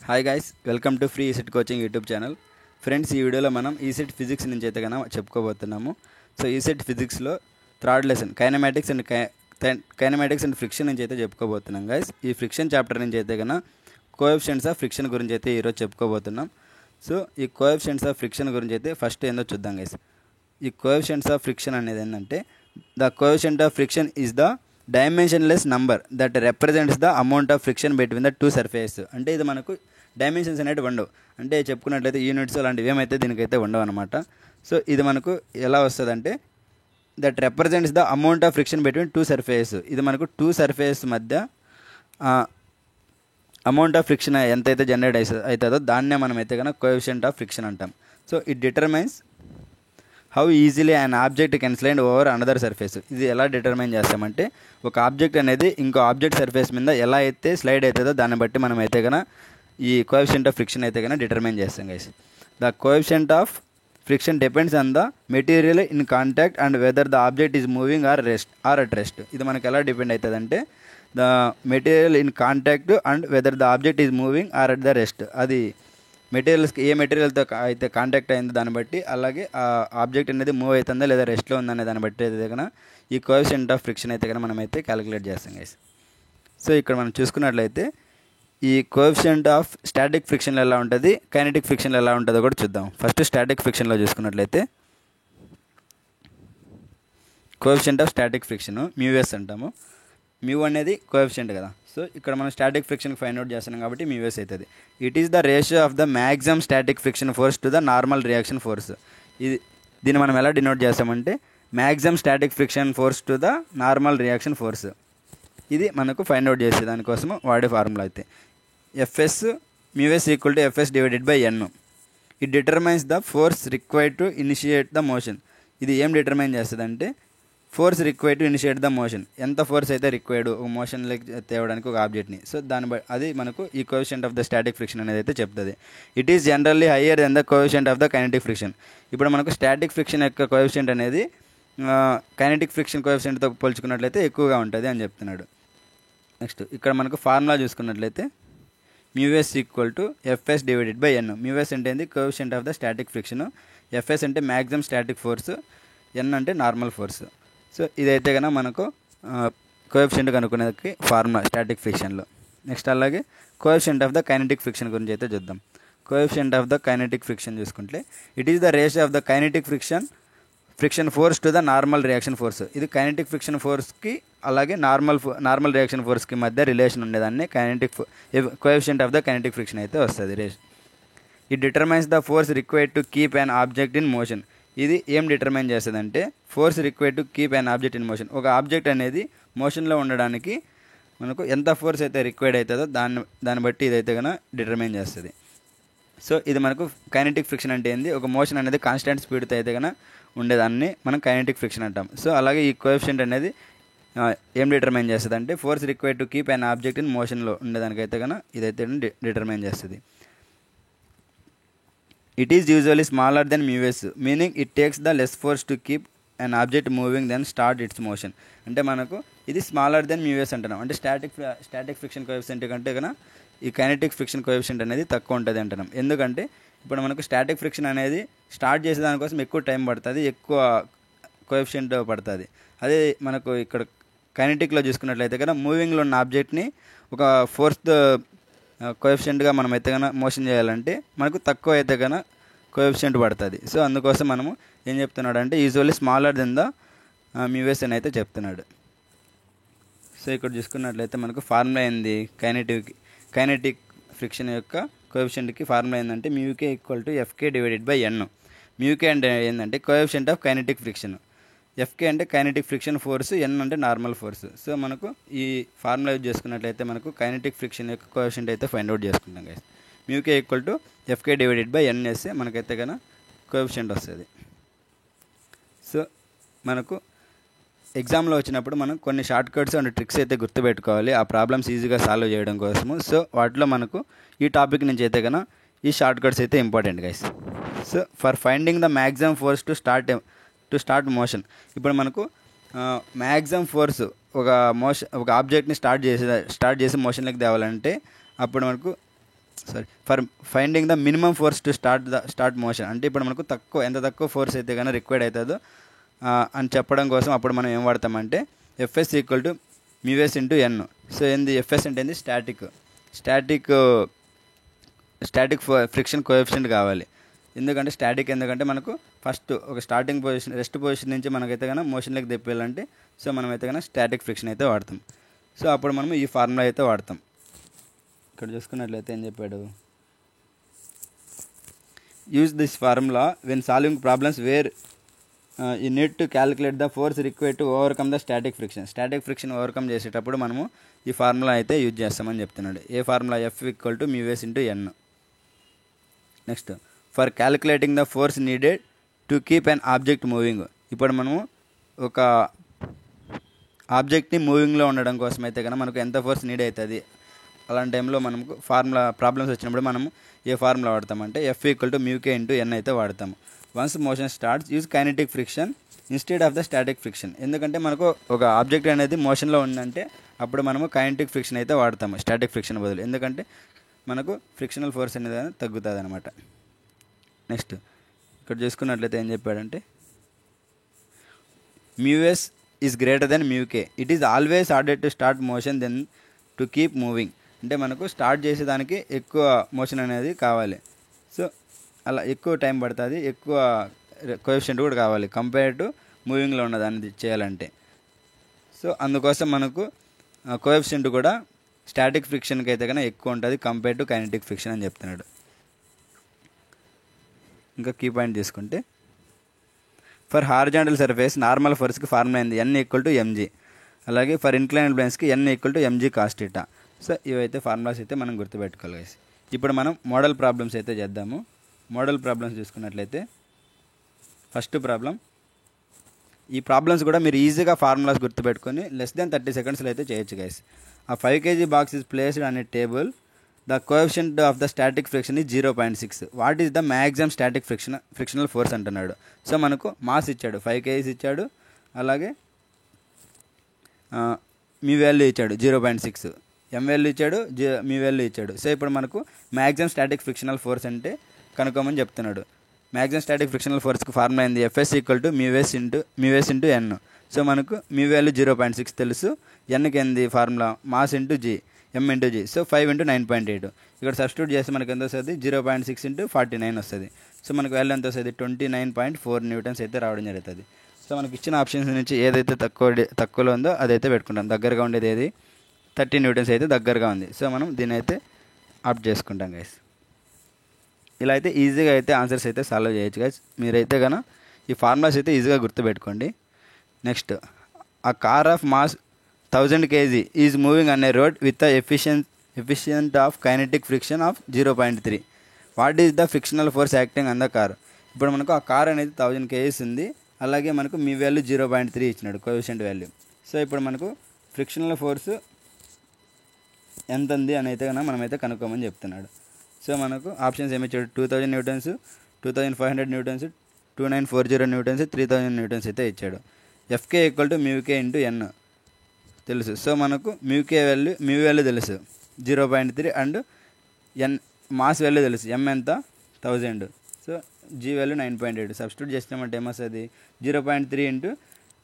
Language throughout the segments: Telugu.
Hi guys, welcome to free ECET coaching YouTube channel. Friends, ఈ వీడియోలో మనం ఈసెట్ ఫిజిక్స్ నుంచి అయితే కన్నా చెప్పుకోబోతున్నాము. సో ఈసెట్ ఫిజిక్స్లో third lesson kinematics and friction నుంచి అయితే చెప్పుకోబోతున్నాం గైస్. ఈ ఫ్రిక్షన్ చాప్టర్ నుంచి అయితే కన్నా కోఎఫిషియంట్స్ ఆఫ్ ఫ్రిక్షన్ గురించి అయితే ఈరోజు చెప్పుకోబోతున్నాం. సో ఈ కోఎఫిషియంట్స్ ఆఫ్ ఫ్రిక్షన్ గురించి అయితే ఫస్ట్ ఏందో చూద్దాం గైస్. ఈ కోఎఫిషియంట్స్ ఆఫ్ ఫ్రిక్షన్ అనేది ఏంటంటే, the coefficient of friction is the dimensionless number that represents the amount of friction between the two surfaces. అంటే ఇది మనకు డైమెన్షన్స్ అనేవి ఉండవు, అంటే చెప్పుకున్నట్లయితే యూనిట్స్ అలాంటివి ఏమైతే దీనికైతే ఉండవు అనమాట. సో ఇది మనకు ఎలా వస్తుంది అంటే, that represents the amount of friction between two surfaces. ఇది మనకు టూ సర్ఫేసెస్ మధ్య అమౌంట్ ఆఫ్ ఫ్రిక్షన్ ఎంతైతే జనరేట్ అవుతుందో దాన్నే మనం అయితే కనుక కోఎఫిషియంట్ ఆఫ్ ఫ్రిక్షన్ అంటాం. So it determines how easily an object can slide over another surface. ఇది ఎలా డిటర్మైన్ చేస్తామంటే, ఒక ఆబ్జెక్ట్ అనేది ఇంకో ఆబ్జెక్ట్ సర్ఫేస్ మీద ఎలా అయితే స్లైడ్ అవుతుందో దాన్ని బట్టి మనం అయితే కనుక ఈ కోఎఫిషియంట్ ఆఫ్ ఫ్రిక్షన్ అయితే కనుక డిటర్మైన్ చేస్తాం guys. The coefficient of friction depends on the material in contact and whether the object is moving or at rest. ఇది మనకు ఎలా డిపెండ్ అవుతుంది అంటే, the material in contact and whether the object is moving or at the rest. అది మెటీరియల్స్కి ఏ మెటీరియల్తో అయితే కాంటాక్ట్ అయిందో దాన్ని బట్టి, అలాగే ఆ ఆబ్జెక్ట్ అనేది మూవ్ అవుతుందా లేదా రెస్ట్లో ఉందనే దాన్ని బట్టి అయితే కనుక ఈ కోఎఫిషియంట్ ఆఫ్ ఫ్రిక్షన్ అయితే కనుక మనం అయితే క్యాలిక్యులేట్ చేస్తాం గైస్. సో ఇక్కడ మనం చూసుకున్నట్లయితే ఈ కోఎఫిషియంట్ ఆఫ్ స్టాటిక్ ఫ్రిక్షన్లో ఎలా ఉంటుంది, కైనెటిక్ ఫ్రిక్షన్లో ఎలా ఉంటుందో కూడా చూద్దాం. ఫస్ట్ స్టాటిక్ ఫ్రిక్షన్లో చూసుకున్నట్లయితే కోఎఫిషియంట్ ఆఫ్ స్టాటిక్ ఫ్రిక్షన్ మ్యూఎస్ అంటాము. మ్యూ అనేది కోఎఫిషియంట్ కదా. సో ఇక్కడ మనం స్టాటిక్ ఫ్రిక్షన్ ఫైండ్ అవుట్ చేస్తున్నాం కాబట్టి మ్యూఎస్ అవుతుంది. It is the ratio of the maximum static friction force to the normal reaction force. దీన్ని మనం ఎలా డినోట్ చేస్తామంటే, maximum static friction force to the normal reaction force. ఇది మనకు ఫైండ్ అవుట్ చేసే దానికోసం వాడే ఫార్ములా అయితే F S mu S equal to F S divided by N. It determines the force required to initiate the motion. ఇది ఏం డిటర్మైన్ చేస్తుంది అంటే, force required to initiate the motion. ఎంత ఫోర్స్ అయితే రిక్వైర్డ్ ఒక మోషన్లోకి తేవడానికి ఒక ఆబ్జెక్ట్ని. సో దాన్ని అది మనకు ఈ coefficient of the static friction అనేది అయితే చెప్తుంది. It is generally higher than the coefficient of the kinetic friction. ఇప్పుడు మనకు స్టాటిక్ ఫ్రిక్షన్ యొక్క కోఎఫిషియంట్ అనేది కైనెటిక్ ఫ్రిక్షన్ కోఎఫిషియంట్తో పోల్చుకున్నట్లయితే ఎక్కువగా ఉంటుంది అని చెప్తున్నాడు. నెక్స్ట్ ఇక్కడ మనకు ఫార్ములా చూసుకున్నట్లయితే mu S equal to F S divided by N. Mu S అంటే ఏంది, coefficient of the static friction. F S అంటే మ్యాక్సిమం స్టాటిక్ ఫోర్స్. ఎన్ అంటే నార్మల్ ఫోర్స్. సో ఇదైతే కనుక మనకు కోఎఫిషియంట్ కనుక్కునేది ఫార్ములా స్టాటిక్ ఫ్రిక్షన్లో. నెక్స్ట్ అలాగే coefficient of the kinetic friction గురించి అయితే చూద్దాం. Coefficient of the kinetic friction చూసుకుంటే, it is the ratio of the kinetic friction force to the normal reaction force. ఇది కైనెటిక్ ఫ్రిక్షన్ ఫోర్స్కి అలాగే నార్మల్ రియాక్షన్ ఫోర్స్కి మధ్య రిలేషన్ ఉండేదాన్ని coefficient of the kinetic friction అయితే వస్తుంది. It determines the force required to keep an object in motion. ఇది ఏం డిటర్మైన్ చేస్తుందంటే, force required to keep an object in motion. ఒక ఆబ్జెక్ట్ అనేది మోషన్లో ఉండడానికి మనకు ఎంత ఫోర్స్ అయితే రిక్వైర్డ్ అవుతుందో దాన్ని బట్టి ఇదైతే కనుక డిటర్మైన్ చేస్తుంది. సో ఇది మనకు కైనెటిక్ ఫ్రిక్షన్ అంటే ఏంది, ఒక మోషన్ అనేది కాన్స్టెంట్ స్పీడ్తో అయితే కనుక ఉండేదాన్ని మనం కైనెటిక్ ఫ్రిక్షన్ అంటాం. సో అలాగే ఈ కోఎఫిషియంట్ అనేది ఏం డిటర్మైన్ చేస్తుంది అంటే, force required to keep an object in మోషన్లో ఉండేదానికైతే కనుక ఇదైతే డిటర్మైన్ చేస్తుంది. It is usually smaller than mu S, meaning it takes the less force to keep an object moving than start its motion. అంటే మనకు ఇది స్మాలర్ దెన్ మ్యూఎస్ అంటున్నాం. అంటే స్టాటిక్ ఫ్రిక్షన్ కోఎఫిషియంట్ కంటే కన్నా ఈ కైనెటిక్ ఫ్రిక్షన్ కోఎఫిషియంట్ అనేది తక్కువ ఉంటుంది అంటున్నాం. ఎందుకంటే ఇప్పుడు మనకు స్టాటిక్ ఫ్రిక్షన్ అనేది స్టార్ట్ చేసే దానికోసం ఎక్కువ టైం పడుతుంది, ఎక్కువ కోఎఫిషియంట్ పడుతుంది. అదే మనకు ఇక్కడ కైనెటిక్లో చూసుకున్నట్లయితే కన్నా మూవింగ్లో ఉన్న ఆబ్జెక్ట్ని ఒక ఫోర్త్ కోఎఫిషియంట్గా మనం అయితే కన్నా మోషన్ చేయాలంటే మనకు తక్కువ అయితే కన్నా కోఎఫిషియంట్ పడుతుంది. సో అందుకోసం మనము ఏం చెప్తున్నాడు అంటే, యూజువల్లీ స్మాలర్ దెన్ ద మ్యూఎస్ అని అయితే చెప్తున్నాడు. సో ఇక్కడ చూసుకున్నట్లయితే మనకు ఫార్ములా ఏంది, కైనెటిక్ ఫ్రిక్షన్ యొక్క కోఎఫిషియంట్కి ఫార్ములా ఏంటంటే, mu k equal to FK divided by N. Mu k అంటే ఏంటంటే coefficient of kinetic friction, F k అంటే కైనెటిక్ ఫ్రిక్షన్ ఫోర్స్, ఎన్ అంటే నార్మల్ ఫోర్స్. సో మనకు ఈ ఫార్ములా యూజ్ చేసుకున్నట్లయితే మనకు కైనెటిక్ ఫ్రిక్షన్ యొక్క కోఎఫిషియంట్ అయితే ఫైండ్ అవుట్ చేసుకుంటాం guys. Mu K equal to FK divided by N వేస్తే మనకైతే కన్నా కోఎఫిషియంట్ వస్తుంది. సో మనకు ఎగ్జామ్లో వచ్చినప్పుడు మనం కొన్ని షార్ట్ కట్స్ అండ్ ట్రిక్స్ అయితే గుర్తుపెట్టుకోవాలి ఆ ప్రాబ్లమ్స్ ఈజీగా సాల్వ్ చేయడం కోసము. సో వాటిలో మనకు ఈ టాపిక్ నుంచి అయితే కన్నా ఈ షార్ట్ కట్స్ అయితే important guys. So for finding the maximum force to start motion. ఇప్పుడు మనకు మ్యాక్సిమం ఫోర్స్ ఒక ఆబ్జెక్ట్ని స్టార్ట్ చేసి మోషన్లోకి తేవాలంటే అప్పుడు మనకు for finding the minimum force to start motion. అంటే ఇప్పుడు మనకు ఎంత తక్కువ ఫోర్స్ అయితే కానీ రిక్వైర్డ్ అవుతుందో అని చెప్పడం కోసం అప్పుడు మనం ఏం వాడతామంటే F S equal to mu S into N. So ఏంది ఎఫ్ఎస్ అంటే ఏంది స్టాటిక్ ఫ్రిక్షన్ కోఎఫిషియంట్ కావాలి. ఎందుకంటే మనకు ఫస్ట్ ఒక స్టార్టింగ్ పొజిషన్ రెస్ట్ పొజిషన్ నుంచి మనకైతే కన్నా మోషన్లోకి తెప్పాలంటే సో మనమైతే కన్నా స్టాటిక్ ఫ్రిక్షన్ అయితే వాడతాం. సో అప్పుడు మనం ఈ ఫార్ములా అయితే వాడతాం. ఇక్కడ చూసుకున్నట్లయితే ఏం చెప్పాడు, use this formula when solving problems where you need to calculate the force required to overcome the static friction overcome చేసేటప్పుడు మనము ఈ ఫార్ములా అయితే యూజ్ చేస్తామని చెప్తున్నాడు. ఏ formula F equal to mu S into N. Next for calculating the force needed to keep an object moving. ఇప్పుడు మనము ఒక ఆబ్జెక్ట్ని మూవింగ్లో ఉండడం కోసం అయితే కనుక మనకు ఎంత ఫోర్స్ నీడ్ అవుతుంది, అలాంటి టైంలో మనకు ప్రాబ్లమ్స్ వచ్చినప్పుడు మనము ఏ ఫార్ములా వాడతామంటే F equal to mu K into N అయితే వాడతాము. Once motion starts use kinetic friction instead of the static friction. ఎందుకంటే మనకు ఒక ఆబ్జెక్ట్ అనేది మోషన్లో ఉందంటే అప్పుడు మనము కైనెటిక్ ఫ్రిక్షన్ అయితే వాడతాము స్టాటిక్ ఫ్రిక్షన్ బదులు. ఎందుకంటే మనకు ఫ్రిక్షనల్ ఫోర్స్ అనేది తగ్గుతుంది అనమాట. నెక్స్ట్ ఇక్కడ చూసుకున్నట్లయితే ఏం చెప్పాడంటే mu S is greater than mu K. It is always harder to start motion than to keep moving. అంటే మనకు స్టార్ట్ చేసేదానికి ఎక్కువ మోషన్ అనేది కావాలి. సో అలా ఎక్కువ టైం పడుతుంది, ఎక్కువ కోఎఫిషియంట్ కూడా కావాలి కంపేర్ టు మూవింగ్లో ఉన్నదాన్ని చేయాలంటే. సో అందుకోసం మనకు కోఎఫిషియంట్ కూడా స్టాటిక్ ఫ్రిక్షన్కి అయితే కన్నా ఎక్కువ ఉంటుంది కంపేర్ టు కైనెటిక్ ఫ్రిక్షన్ అని చెప్తున్నాడు. ఇంకా కీ పాయింట్ తీసుకుంటే ఫర్ హారిజాంటల్ సర్ఫేస్ నార్మల్ ఫోర్స్కి ఫార్ములా అయింది ఎన్ ఈక్వల్ టు ఎంజీ. అలాగే ఫర్ ఇన్క్లైన్డ్ ప్లేన్స్కి N equal to M G cos theta. So ఇవైతే ఫార్ములాస్ అయితే మనం గుర్తుపెట్టుకోవాలి గైస్. ఇప్పుడు మనం మోడల్ ప్రాబ్లమ్స్ అయితే చేద్దాము. మోడల్ ప్రాబ్లమ్స్ చూసుకున్నట్లయితే ఫస్ట్ ప్రాబ్లం, ఈ ప్రాబ్లమ్స్ కూడా మీరు ఈజీగా ఫార్ములాస్ గుర్తుపెట్టుకొని లెస్ దెన్ 30 secondsలో అయితే చేయొచ్చు గైస్. ఆ 5 kg box is placed on a table. The coefficient of the static friction is 0.6. What is the maximum static frictional force అంటున్నాడు. సో మనకు మాస్ ఇచ్చాడు, 5 kg ఇచ్చాడు, అలాగే మీ వాల్యూ ఇచ్చాడు 0.6, ఎం వాల్యూ ఇచ్చాడు, మీ వాల్యూ ఇచ్చాడు. సో ఇప్పుడు మనకు మ్యాక్సిమం స్టాటిక్ ఫ్రిక్షనల్ ఫోర్స్ అంటే కనుక్కోమని చెప్తున్నాడు. మ్యాక్సిమం స్టాటిక్ ఫ్రిక్షనల్ ఫోర్స్కి ఫార్ములా అయింది F S equal to mu S into N. So మనకు మీ వాల్యూ 0.6 తెలుసు, ఎన్కి ఏంది formula mass into G, M into G. So 5 × 9.8. ఇక్కడ సబ్స్టిట్యూట్ చేస్తే మనకు ఎంత వస్తుంది, 0.6 × 49 వస్తుంది. సో మనకు వాల్యూ ఎంత వస్తుంది, 29.4 న్యూటన్స్ అయితే రావడం జరుగుతుంది. సో మనకి ఇచ్చిన ఆప్షన్స్ నుంచి ఏదైతే తక్కువలో ఉందో అదైతే పెట్టుకుంటాం. దగ్గరగా ఉండేది ఏది 30 న్యూటన్స్ అయితే దగ్గరగా ఉంది. సో మనం దీన్ని అయితే ఆప్ట్ చేసుకుంటాం గైస్. ఇలా అయితే ఈజీగా అయితే ఆన్సర్స్ అయితే సాల్వ్ చేయొచ్చు గైస్. మీరైతే కనుక ఈ ఫార్ములాస్ అయితే ఈజీగా గుర్తుపెట్టుకోండి. నెక్స్ట్, ఆ car of mass 1000 kg is moving an A road with the efficient of kinetic friction of 0.3. What is the frictional force acting on the car. ఇప్పుడు మనకు ఆ కార్ అనేది 1000 kg ఉంది, అలాగే మనకు మీ వాల్యూ 0.3 ఇచ్చినాడు కోఎఫిషియంట్ వాల్యూ. సో ఇప్పుడు మనకు ఫ్రిక్షనల్ ఫోర్స్ ఎంత ఉంది అని అయితే కనుక మనమైతే కనుక్కోమని చెప్తున్నాడు. సో మనకు ఆప్షన్స్ ఏమి ఇచ్చాడు, 2000 న్యూటన్స్, 2500 న్యూటన్స్, 2940 న్యూటన్స్, 3000 న్యూటన్స్ అయితే ఇచ్చాడు. F K equal to mu K into N తెలుసు. సో మనకు మీ వాల్యూ తెలుసు 0.3 అండ్ ఎన్ మాస్ వాల్యూ తెలుసు, ఎం ఎంత 1000. So G value 9.8. సబ్స్టిట్యూట్ చేసినామంటే ఏమొస్తుంది, 0.3 ×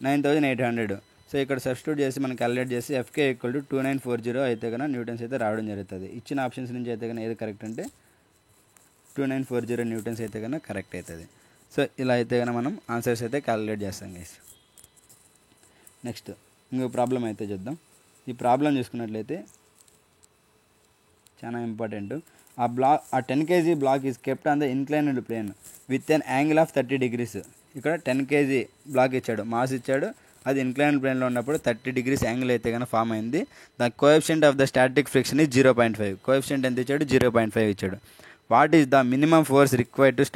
9800. సో ఇక్కడ సబ్స్టిట్యూట్ చేసి మనం క్యాలిక్యులేట్ చేసి ఎఫ్కే ఈక్వల్ టు 2940 అయితే కన్నా న్యూటన్స్ అయితే రావడం జరుగుతుంది. ఇచ్చిన ఆప్షన్స్ నుంచి అయితే కన్నా ఏది కరెక్ట్ అంటే 2940 న్యూటన్స్ అయితే కన్నా కరెక్ట్ అవుతుంది. సో ఇలా అయితే కన్నా మనం ఆన్సర్స్ అయితే క్యాలిక్యులేట్ చేస్తాం గైస్. నెక్స్ట్ ఇంకో ప్రాబ్లం అయితే చూద్దాం. ఈ ప్రాబ్లం చూసుకున్నట్లయితే చాలా ఇంపార్టెంట్. ఆ 10 kg block is kept on the inclined plane with an angle of 30 degrees. ఇక్కడ 10 kg బ్లాక్ ఇచ్చాడు, మాస్ ఇచ్చాడు, అది ఇన్క్లైన్డ్ ప్లేన్లో ఉన్నప్పుడు 30 degrees యాంగిల్ అయితే కనుక ఫామ్ అయింది. The coefficient of the static friction is 0.5. Coefficient ఎంత ఇచ్చాడు, 0.5 ఇచ్చాడు. What is the minimum force required to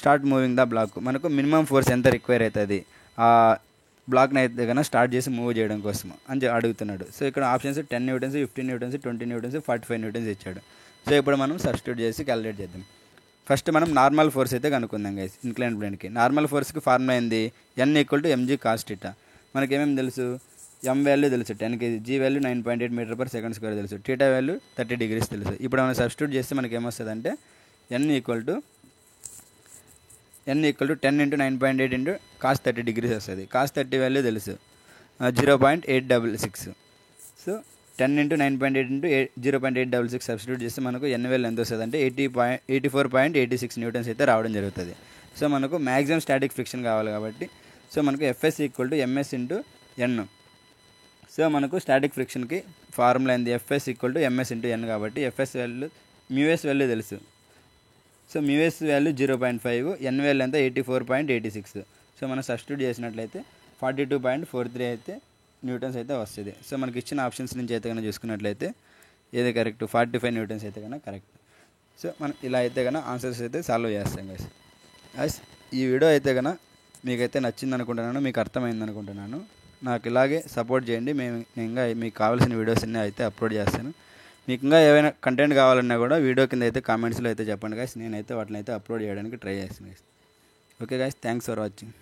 start moving the block. మనకు మినిమం ఫోర్స్ ఎంత రిక్వైర్ అవుతుంది ఆ బ్లాక్ని అయితే కనుక స్టార్ట్ చేసి మూవ్ చేయడం కోసం అని అడుగుతున్నాడు. సో ఇక్కడ options 10 newtons, 15 newtons, 20 newtons, 45 newtons ఇచ్చాడు. సో ఇప్పుడు మనం సబ్స్టిట్యూట్ చేసి క్యాలిక్యులేట్ చేద్దాం. ఫస్ట్ మనం నార్మల్ ఫోర్స్ అయితే కనుక్కుందాం గైస్. ఇన్క్లైన్డ్ ప్లేన్కి నార్మల్ ఫోర్స్కి ఫార్ములా అయింది N equal to M G cos theta. మనకి ఏమేమి తెలుసు, ఎం వాల్యూ తెలుసు 10 kg, జీ వాల్యూ 9.8 m/s² తెలుసు, థీటా వాల్యూ 30 degrees తెలుసు. ఇప్పుడు మనం సబ్స్టిట్యూట్ చేస్తే మనకి ఏమొస్తుందంటే n equal to 10 × 9.8 × cos 30 degrees వస్తుంది. cos 30 వాల్యూ తెలుసు 0.866. సో 10 × 9.8 × 0.866 సబ్స్టిట్యూట్ చేస్తే మనకు n వాల్యూ ఎంత వస్తుంది అంటే 84.86 న్యూటన్స్ అయితే రావడం జరుగుతుంది. సో మనకు మ్యాక్సిమం స్టాటిక్ ఫ్రిక్షన్ కావాలి కాబట్టి సో మనకు F S equal to M S into N. So మనకు స్టాటిక్ ఫ్రిక్షన్కి ఫార్ములా ఏంది, F S equal to M S into N కాబట్టి ఎఫ్ఎస్ వాల్యూ మ్యూఎస్ వాల్యూ తెలుసు. So mu S value 0.5, N value ఎంత 84.86. సో మనం సబ్స్టిట్యూట్ చేసినట్లయితే 42.43 అయితే న్యూటన్స్ అయితే వస్తుంది. సో మనకి ఇచ్చిన ఆప్షన్స్ నుంచి అయితే కనుక చూసుకున్నట్లయితే ఏది కరెక్ట్, 45 న్యూటన్స్ అయితే కనుక కరెక్ట్. సో మనం ఇలా అయితే కనుక ఆన్సర్స్ అయితే సాల్వ్ చేస్తాం గైస్. ఈ వీడియో అయితే కనుక మీకైతే నచ్చింది అనుకుంటున్నాను, మీకు అర్థమైంది అనుకుంటున్నాను. నాకు ఇలాగే సపోర్ట్ చేయండి. నేను ఇంకా మీకు కావాల్సిన వీడియోస్ అన్నీ అయితే అప్లోడ్ చేస్తాను. మీకు ఇంకా ఏమైనా కంటెంట్ కావాలన్నా కూడా వీడియో కింద అయితే కామెంట్స్లో అయితే చెప్పండి గైస్, నేనైతే వాటిని అయితే అప్లోడ్ చేయడానికి ట్రై చేస్తాను guys. Okay guys, thanks for watching.